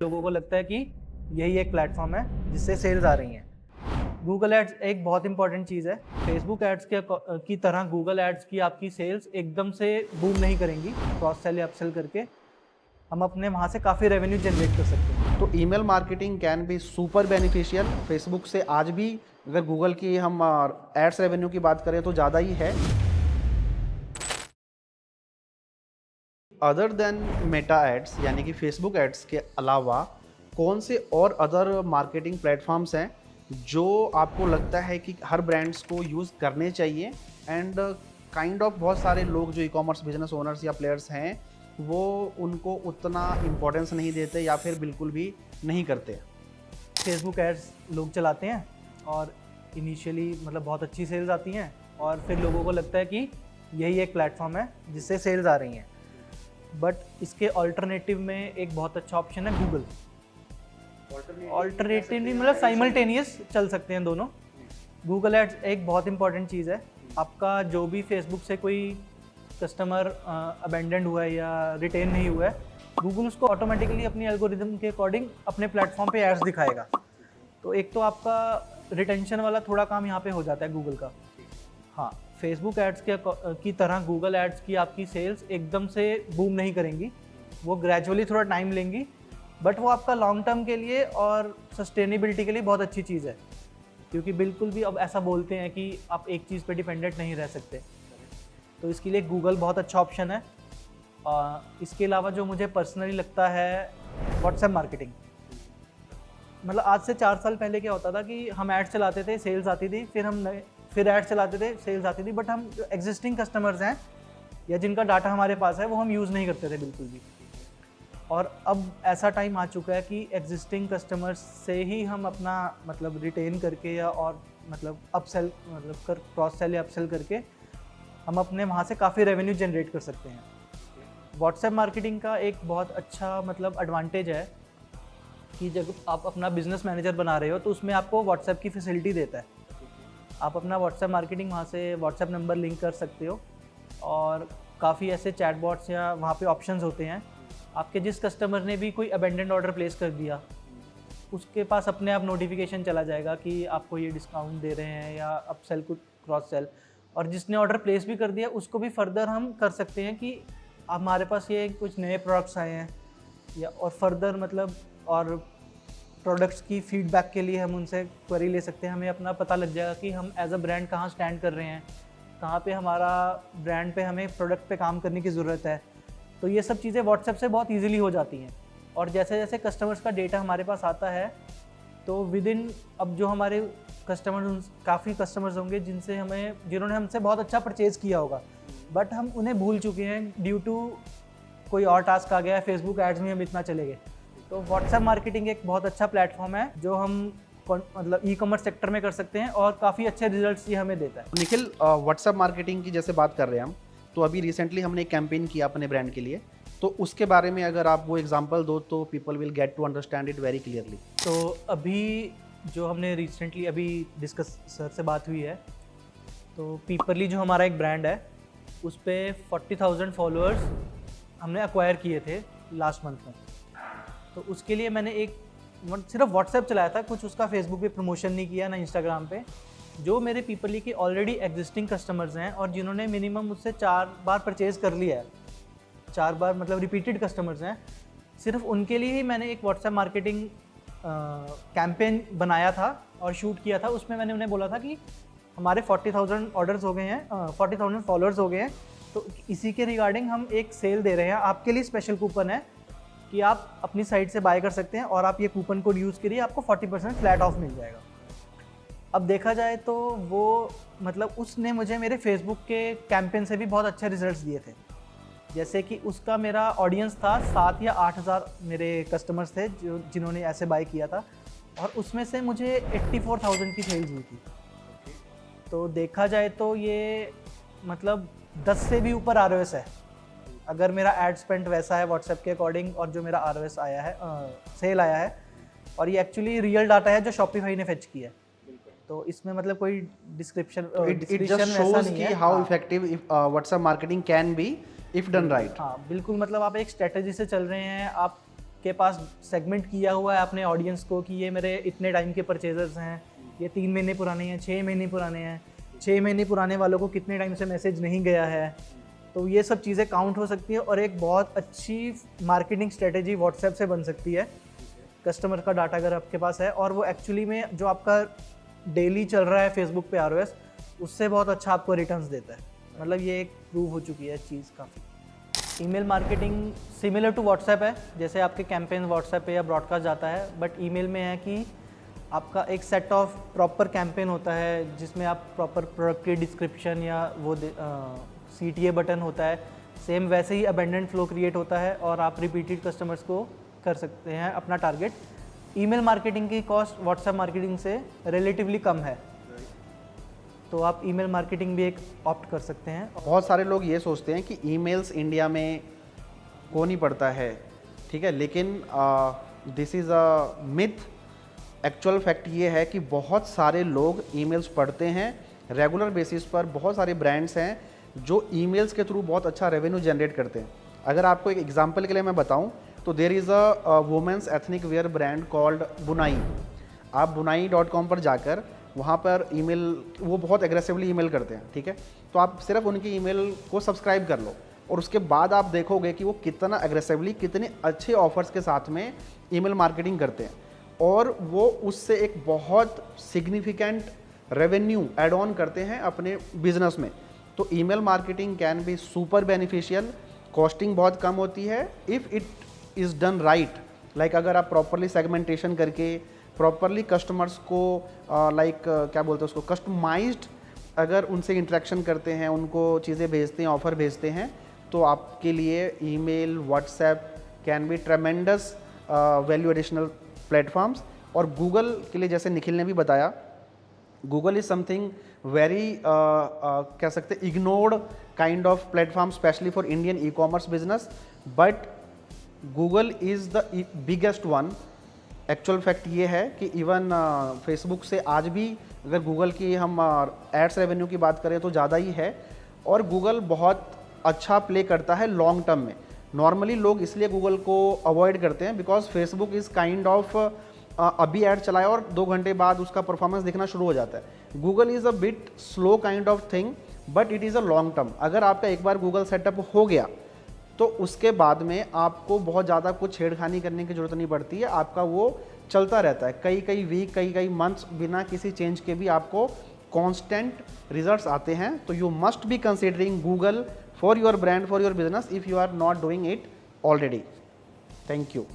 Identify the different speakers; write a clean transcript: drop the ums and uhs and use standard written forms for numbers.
Speaker 1: लोगों को लगता है कि यही एक प्लेटफॉर्म है जिससे सेल्स आ रही हैं। गूगल एड्स एक बहुत इंपॉर्टेंट चीज़ है। फेसबुक एड्स की तरह गूगल एड्स की आपकी सेल्स एकदम से बूम नहीं करेंगी। क्रॉस सेल या अपसेल करके हम अपने वहाँ से काफ़ी रेवेन्यू जनरेट कर सकते हैं।
Speaker 2: तो email marketing can be super beneficial Facebook से आज भी। अगर गूगल की हम एड्स रेवेन्यू की बात करें तो ज़्यादा ही है। अदर देन मेटा एड्स यानी कि फेसबुक एड्स के अलावा कौन से और अदर मार्केटिंग प्लेटफॉर्म्स हैं जो आपको लगता है कि हर ब्रांड्स को यूज़ करने चाहिए एंड काइंड ऑफ बहुत सारे लोग जो ई कॉमर्स बिजनेस ओनर्स या प्लेयर्स हैं वो उनको उतना इम्पोर्टेंस नहीं देते या फिर बिल्कुल भी नहीं करते?
Speaker 1: फेसबुक एड्स लोग चलाते हैं और इनिशियली मतलब बहुत अच्छी सेल्स आती हैं और फिर लोगों को लगता है कि यही एक प्लेटफॉर्म है जिससे सेल्स आ रही हैं। बट इसके ऑल्टरनेटिव में एक बहुत अच्छा ऑप्शन है गूगल। ऑल्टरनेटिवली मतलब साइमल्टेनियस चल सकते हैं दोनों। गूगल एड्स एक बहुत इंपॉर्टेंट चीज़ है। आपका जो भी फेसबुक से कोई कस्टमर अबेंडेंड हुआ है या रिटेन नहीं हुआ है, गूगल उसको ऑटोमेटिकली अपनी एल्गोरिदम के अकॉर्डिंग अपने प्लेटफॉर्म पे एड्स दिखाएगा। तो एक तो आपका रिटेंशन वाला थोड़ा काम यहाँ पे हो जाता है गूगल का। हाँ, फेसबुक एड्स की तरह गूगल एड्स की आपकी सेल्स एकदम से बूम नहीं करेंगी। वो ग्रेजुअली थोड़ा टाइम लेंगी, बट वो आपका लॉन्ग टर्म के लिए और सस्टेनेबिलिटी के लिए बहुत अच्छी चीज़ है। क्योंकि बिल्कुल भी अब ऐसा बोलते हैं कि आप एक चीज़ पे डिपेंडेंट नहीं रह सकते, तो इसके लिए गूगल बहुत अच्छा ऑप्शन है। इसके अलावा जो मुझे पर्सनली लगता है व्हाट्सएप मार्केटिंग। मतलब आज से 4 साल पहले क्या होता था कि हम ऐड चलाते थे, सेल्स आती थी, फिर ऐड चलाते थे, सेल्स आती थी, बट हम जो एग्जिस्टिंग कस्टमर्स हैं या जिनका डाटा हमारे पास है वो हम यूज़ नहीं करते थे बिल्कुल भी। और अब ऐसा टाइम आ चुका है कि एग्जिस्टिंग कस्टमर्स से ही हम अपना मतलब रिटेन करके या और मतलब अपसेल मतलब कर क्रॉस सेल या अपसेल करके हम अपने वहाँ से काफ़ी रेवेन्यू जनरेट कर सकते हैं। व्हाट्सएप मार्केटिंग का एक बहुत अच्छा मतलब एडवांटेज है कि जब आप अपना बिजनेस मैनेजर बना रहे हो तो उसमें आपको व्हाट्सएप की फैसिलिटी देता है। आप अपना व्हाट्सएप मार्केटिंग वहाँ से व्हाट्सएप नंबर लिंक कर सकते हो और काफ़ी ऐसे चैटबॉट्स या वहाँ पे ऑप्शंस होते हैं। आपके जिस कस्टमर ने भी कोई अबेंडेंड ऑर्डर प्लेस कर दिया, उसके पास अपने आप नोटिफिकेशन चला जाएगा कि आपको ये डिस्काउंट दे रहे हैं या अपसेल कुछ क्रॉस सेल। और जिसने ऑर्डर प्लेस भी कर दिया उसको भी फर्दर हम कर सकते हैं कि हमारे पास ये कुछ नए प्रोडक्ट्स आए हैं या और फर्दर मतलब और प्रोडक्ट्स की फीडबैक के लिए हम उनसे क्वेरी ले सकते हैं। हमें अपना पता लग जाएगा कि हम एज अ ब्रांड कहाँ स्टैंड कर रहे हैं, कहाँ पे हमारा ब्रांड पे हमें प्रोडक्ट पे काम करने की ज़रूरत है। तो ये सब चीज़ें व्हाट्सएप से बहुत इजीली हो जाती हैं। और जैसे जैसे कस्टमर्स का डेटा हमारे पास आता है तो विद इन अब जो हमारे कस्टमर्स काफ़ी कस्टमर्स होंगे जिन्होंने हमसे बहुत अच्छा परचेज़ किया होगा, बट हम उन्हें भूल चुके हैं ड्यू टू कोई और टास्क आ गया है, फेसबुक एड्स में हम इतना चले गए। तो व्हाट्सएप मार्केटिंग एक बहुत अच्छा प्लेटफॉर्म है जो हम मतलब ई कॉमर्स सेक्टर में कर सकते हैं और काफ़ी अच्छे रिजल्ट्स ये हमें देता है।
Speaker 2: निखिल, व्हाट्सएप मार्केटिंग की जैसे बात कर रहे हैं हम, तो अभी रिसेंटली हमने एक कैंपेन किया अपने ब्रांड के लिए, तो उसके बारे में अगर आप वो एग्जांपल दो तो people will get to understand it very clearly.
Speaker 1: तो अभी जो हमने रिसेंटली अभी डिस्कस सर से बात हुई है, तो पीपरली जो हमारा एक ब्रांड है उस पर 40,000 फॉलोअर्स हमने अक्वायर किए थे लास्ट मंथ में। तो उसके लिए मैंने सिर्फ व्हाट्सएप चलाया था, कुछ उसका फेसबुक पे प्रमोशन नहीं किया ना इंस्टाग्राम पे। जो मेरे पीपरली के ऑलरेडी एग्जिस्टिंग कस्टमर्स हैं और जिन्होंने मिनिमम मुझसे 4 बार परचेज़ कर लिया है, 4 बार मतलब रिपीटेड कस्टमर्स हैं, सिर्फ उनके लिए ही मैंने एक व्हाट्सएप मार्केटिंग कैंपेन बनाया था और शूट किया था। उसमें मैंने उन्हें बोला था कि हमारे 40,000 ऑर्डर्स हो गए हैं, 40,000 फॉलोअर्स हो गए हैं, तो इसी के रिगार्डिंग हम एक सेल दे रहे हैं। आपके लिए स्पेशल कूपन है कि आप अपनी साइट से बाय कर सकते हैं और आप ये कूपन कोड यूज़ करिए, आपको 40% फ्लैट ऑफ मिल जाएगा। अब देखा जाए तो वो मतलब उसने मुझे मेरे फेसबुक के कैंपेन से भी बहुत अच्छे रिजल्ट्स दिए थे। जैसे कि उसका मेरा ऑडियंस था 7 या 8 हज़ार मेरे कस्टमर्स थे जिन्होंने ऐसे बाय किया था और उसमें से मुझे 84,000 की सेल्स हुई थी। तो देखा जाए तो ये मतलब 10 से भी ऊपर ROS है अगर मेरा एड स्पेंड वैसा है व्हाट्सएप के अकॉर्डिंग और जो मेरा ROS आया है, सेल आया है। और ये एक्चुअली रियल डाटा है जो शॉपिफाई ने फेच किया है। तो इसमें मतलब कोई डिस्क्रिप्शन
Speaker 2: इट जस्ट शोज कि how effective WhatsApp marketing can be if done right.
Speaker 1: हाँ बिल्कुल, मतलब आप एक स्ट्रेटजी से चल रहे हैं, आपके आपके पास सेगमेंट किया हुआ है अपने ऑडियंस को कि ये मेरे इतने टाइम के परचेजर्स हैं, ये 3 महीने पुराने हैं, 6 महीने पुराने हैं, 6 महीने पुराने वालों को कितने टाइम से मैसेज नहीं गया है, तो ये सब चीज़ें काउंट हो सकती है और एक बहुत अच्छी मार्केटिंग स्ट्रेटेजी व्हाट्सएप से बन सकती है। कस्टमर का डाटा अगर आपके पास है और वो एक्चुअली में जो आपका डेली चल रहा है फेसबुक पे ROS, उससे बहुत अच्छा आपको रिटर्न्स देता है। मतलब ये एक प्रूव हो चुकी है चीज़ काफ़ी। Email marketing similar to WhatsApp है, जैसे आपके कैंपेन व्हाट्सएप पे या ब्रॉडकास्ट जाता है, बट ईमेल में है कि आपका एक सेट ऑफ प्रॉपर कैंपेन होता है जिसमें आप प्रॉपर प्रोडक्ट की डिस्क्रिप्शन या वो CTA बटन होता है, सेम वैसे ही अबेंडेंट फ्लो क्रिएट होता है और आप रिपीटेड कस्टमर्स को कर सकते हैं अपना टारगेट। ईमेल मार्केटिंग की कॉस्ट व्हाट्सएप मार्केटिंग से रिलेटिवली कम है, तो आप ईमेल मार्केटिंग भी एक ऑप्ट कर सकते हैं।
Speaker 2: बहुत सारे लोग ये सोचते हैं कि ईमेल्स इंडिया में कौन ही पढ़ता है, ठीक है, लेकिन this is a myth. Actual fact ये है कि बहुत सारे लोग ईमेल्स पढ़ते हैं रेगुलर बेसिस पर। बहुत सारे ब्रांड्स हैं जो ईमेल्स के थ्रू बहुत अच्छा रेवेन्यू जनरेट करते हैं। अगर आपको एक एग्जांपल के लिए मैं बताऊं तो there is a women's ethnic wear brand called Bunai. आप bunai.com पर जाकर वहाँ पर ईमेल, वो बहुत एग्रेसिवली ईमेल करते हैं, ठीक है, तो आप सिर्फ उनकी ईमेल को सब्सक्राइब कर लो और उसके बाद आप देखोगे कि वो कितना एग्रेसिवली, कितने अच्छे ऑफर्स के साथ में ईमेल मार्केटिंग करते हैं और वो उससे एक बहुत सिग्निफिकेंट रेवेन्यू ऐड ऑन करते हैं अपने बिजनेस में। तो email marketing can be super beneficial, costing बहुत कम होती है if it is done right. Like अगर आप प्रॉपरली सेगमेंटेशन करके प्रॉपरली कस्टमर्स को क्या बोलते हैं उसको, कस्टमाइज्ड अगर उनसे इंटरेक्शन करते हैं, उनको चीज़ें भेजते हैं, ऑफ़र भेजते हैं, तो आपके लिए email, WhatsApp can be ट्रेमेंडस value additional platforms. और गूगल के लिए जैसे निखिल ने भी बताया, गूगल इज़ समथिंग वेरी कह सकते हैं ignored kind of platform specially for Indian e commerce business, but Google is the biggest one. Actual fact ये है कि इवन फेसबुक से आज भी अगर गूगल की हम एड्स रेवेन्यू की बात करें तो ज़्यादा ही है और गूगल बहुत अच्छा प्ले करता है लॉन्ग टर्म में। नॉर्मली लोग इसलिए गूगल को अवॉइड करते हैं because Facebook is kind of अभी ऐड चलाया और 2 घंटे बाद उसका परफॉर्मेंस दिखना शुरू हो जाता है। Google is a bit slow kind of thing but it is a long term. अगर आपका एक बार गूगल सेटअप हो गया तो उसके बाद में आपको बहुत ज़्यादा कुछ छेड़खानी करने की ज़रूरत नहीं पड़ती है, आपका वो चलता रहता है। कई वीक, कई मंथ्स बिना किसी चेंज के भी आपको कांस्टेंट रिजल्ट्स आते हैं। तो you must be considering Google for your brand, for your business if you are not doing it already. Thank you.